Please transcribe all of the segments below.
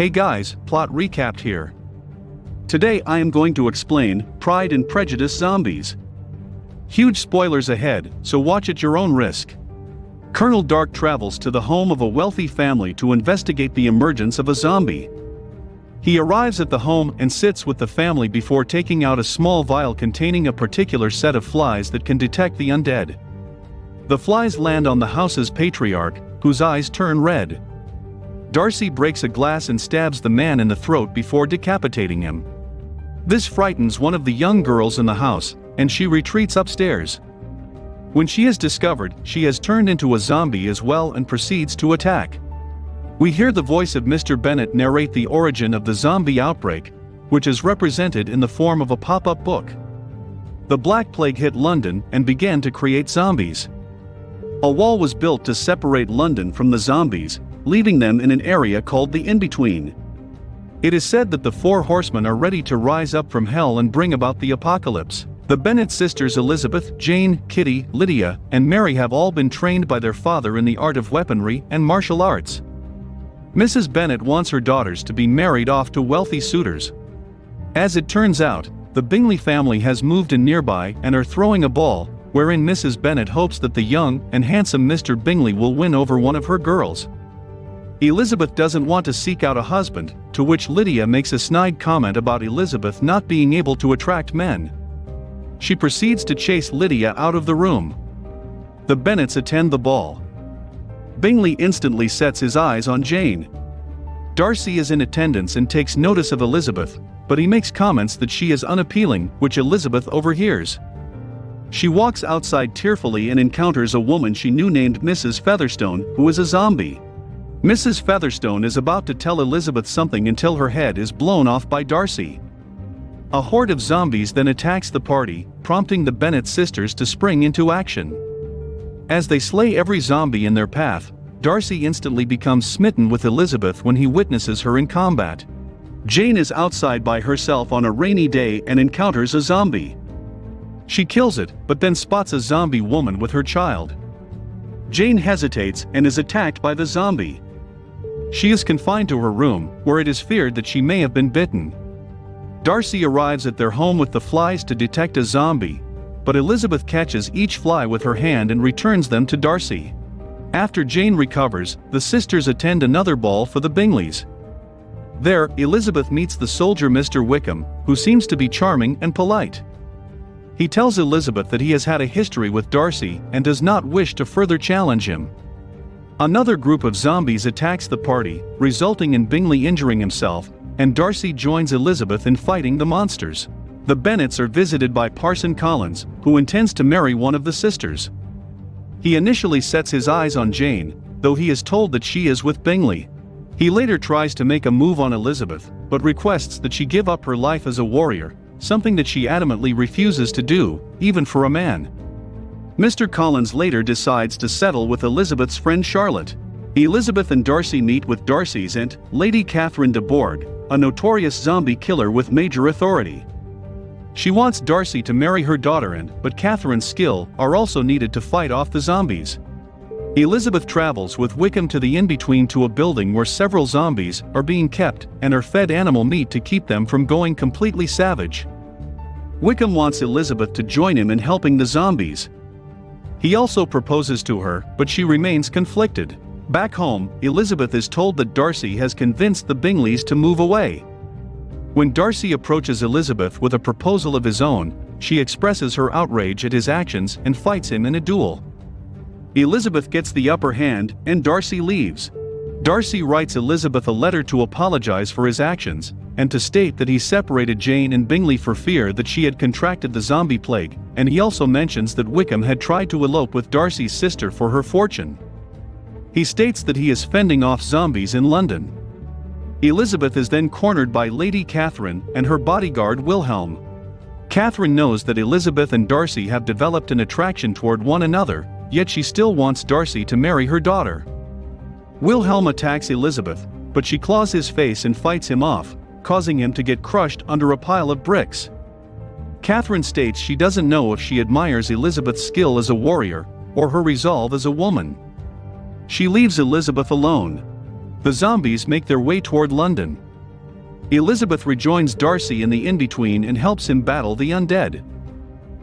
Hey guys, plot recapped here. Today I am going to explain Pride and Prejudice Zombies. Huge spoilers ahead, so watch at your own risk. Colonel Dark travels to the home of a wealthy family to investigate the emergence of a zombie. He arrives at the home and sits with the family before taking out a small vial containing a particular set of flies that can detect the undead. The flies land on the house's patriarch, whose eyes turn red. Darcy breaks a glass and stabs the man in the throat before decapitating him. This frightens one of the young girls in the house, and she retreats upstairs. When she is discovered, she has turned into a zombie as well and proceeds to attack. We hear the voice of Mr. Bennet narrate the origin of the zombie outbreak, which is represented in the form of a pop-up book. The Black Plague hit London and began to create zombies. A wall was built to separate London from the zombies, leaving them in an area called the In-Between. It is said that the four horsemen are ready to rise up from hell and bring about the apocalypse. The Bennet sisters Elizabeth, Jane, Kitty, Lydia, and Mary have all been trained by their father in the art of weaponry and martial arts. Mrs. Bennet wants her daughters to be married off to wealthy suitors. As it turns out, the Bingley family has moved in nearby and are throwing a ball, wherein Mrs. Bennet hopes that the young and handsome Mr. Bingley will win over one of her girls. Elizabeth doesn't want to seek out a husband, to which Lydia makes a snide comment about Elizabeth not being able to attract men. She proceeds to chase Lydia out of the room. The Bennets attend the ball. Bingley instantly sets his eyes on Jane. Darcy is in attendance and takes notice of Elizabeth, but he makes comments that she is unappealing, which Elizabeth overhears. She walks outside tearfully and encounters a woman she knew named Mrs. Featherstone, who is a zombie. Mrs. Featherstone is about to tell Elizabeth something until her head is blown off by Darcy. A horde of zombies then attacks the party, prompting the Bennet sisters to spring into action. As they slay every zombie in their path, Darcy instantly becomes smitten with Elizabeth when he witnesses her in combat. Jane is outside by herself on a rainy day and encounters a zombie. She kills it, but then spots a zombie woman with her child. Jane hesitates and is attacked by the zombie. She is confined to her room, where it is feared that she may have been bitten. Darcy arrives at their home with the flies to detect a zombie, but Elizabeth catches each fly with her hand and returns them to Darcy. After Jane recovers, the sisters attend another ball for the Bingleys. There, Elizabeth meets the soldier Mr. Wickham, who seems to be charming and polite. He tells Elizabeth that he has had a history with Darcy and does not wish to further challenge him. Another group of zombies attacks the party, resulting in Bingley injuring himself, and Darcy joins Elizabeth in fighting the monsters. The Bennets are visited by Parson Collins, who intends to marry one of the sisters. He initially sets his eyes on Jane, though he is told that she is with Bingley. He later tries to make a move on Elizabeth, but requests that she give up her life as a warrior, something that she adamantly refuses to do, even for a man. Mr. Collins later decides to settle with Elizabeth's friend Charlotte. Elizabeth and Darcy meet with Darcy's aunt, Lady Catherine de Bourgh, a notorious zombie killer with major authority. She wants Darcy to marry her daughter but Catherine's skill are also needed to fight off the zombies. Elizabeth travels with Wickham to the In-Between to a building where several zombies are being kept and are fed animal meat to keep them from going completely savage. Wickham wants Elizabeth to join him in helping the zombies. He also proposes to her, but she remains conflicted. Back home, Elizabeth is told that Darcy has convinced the Bingleys to move away. When Darcy approaches Elizabeth with a proposal of his own, she expresses her outrage at his actions and fights him in a duel. Elizabeth gets the upper hand, and Darcy leaves. Darcy writes Elizabeth a letter to apologize for his actions, and to state that he separated Jane and Bingley for fear that she had contracted the zombie plague, and he also mentions that Wickham had tried to elope with Darcy's sister for her fortune. He states that he is fending off zombies in London. Elizabeth is then cornered by Lady Catherine and her bodyguard Wilhelm. Catherine knows that Elizabeth and Darcy have developed an attraction toward one another, yet she still wants Darcy to marry her daughter. Wilhelm attacks Elizabeth, but she claws his face and fights him off, causing him to get crushed under a pile of bricks. Catherine states she doesn't know if she admires Elizabeth's skill as a warrior, or her resolve as a woman. She leaves Elizabeth alone. The zombies make their way toward London. Elizabeth rejoins Darcy in the in-between and helps him battle the undead.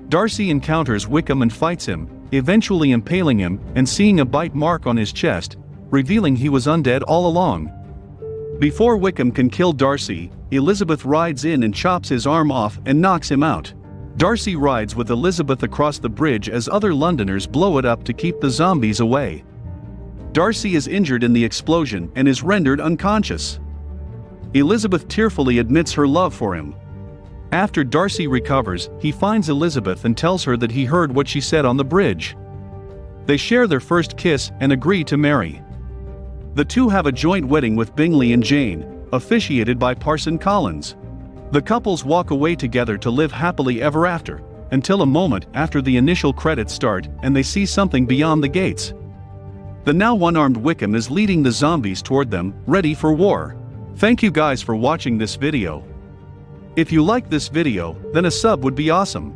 Darcy encounters Wickham and fights him, eventually impaling him and seeing a bite mark on his chest, revealing he was undead all along. Before Wickham can kill Darcy, Elizabeth rides in and chops his arm off and knocks him out. Darcy rides with Elizabeth across the bridge as other Londoners blow it up to keep the zombies away. Darcy is injured in the explosion and is rendered unconscious. Elizabeth tearfully admits her love for him. After Darcy recovers, he finds Elizabeth and tells her that he heard what she said on the bridge. They share their first kiss and agree to marry. The two have a joint wedding with Bingley and Jane, officiated by Parson Collins. The couples walk away together to live happily ever after, until a moment after the initial credits start and they see something beyond the gates. The now one-armed Wickham is leading the zombies toward them, ready for war. Thank you guys for watching this video. If you like this video, then a sub would be awesome.